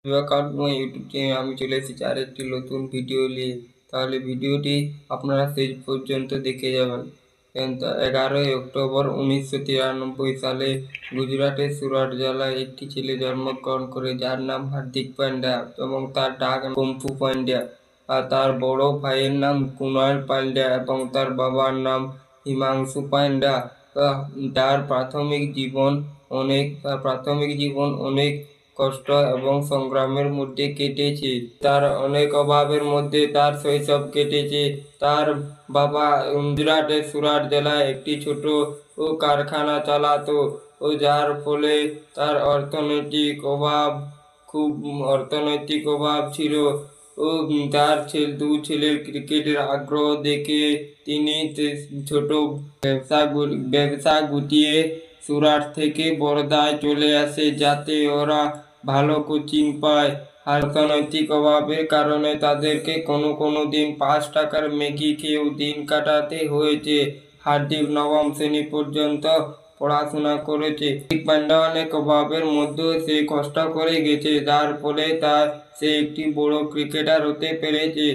YouTube চ্যানেলে আমি চলে এসেছি আরেকটি নতুন ভিডিও নিয়ে। তাহলে ভিডিওটি আপনারা শেষ পর্যন্ত দেখে যাবেন। 11ই অক্টোবর 1993 সালে গুজরাটের সুরাট জেলায় একটি ছেলে জন্মগ্রহণ করে, যার নাম হার্দিক পান্ডিয়া এবং তার ডাক কুম্ফু পান্ডিয়া। আর তার বড় ভাইয়ের নাম কুনাল পান্ডিয়া এবং তার বাবার নাম হিমাংশু পান্ডিয়া। তার প্রাথমিক জীবন অনেক কষ্ট এবং সংগ্রামের মধ্যে কেটেছে। তার অনেক অভাবের মধ্যে তার শৈশব কেটেছে। তার বাবা গুজরাটের সুরাট জেলায় একটি ছোট কারখানা চালাতো, যার ফলে তার অর্থনৈতিক অভাব ছিল। তার দু ছেলের ক্রিকেটের আগ্রহ দেখে তিনি ছোট ব্যবসা গুটিয়ে সুরাট থেকে বরোদায় চলে আসে, যাতে ওরা ভালো কোচিং পায়। অর্থনৈতিক অভাবের কারণে তাদেরকে কোনো দিন 5 টাকার ম্যাগি খেয়েও দিন কাটাতে হয়েছে। হার্দিক নবম শ্রেণী পর্যন্ত পড়াশোনা করেছে। হার্দিক পান্ডিয়া অনেক অভাবের মধ্যেও সে কষ্ট করে গেছে, যার ফলে সে একটি বড় ক্রিকেটার হতে পেরেছে।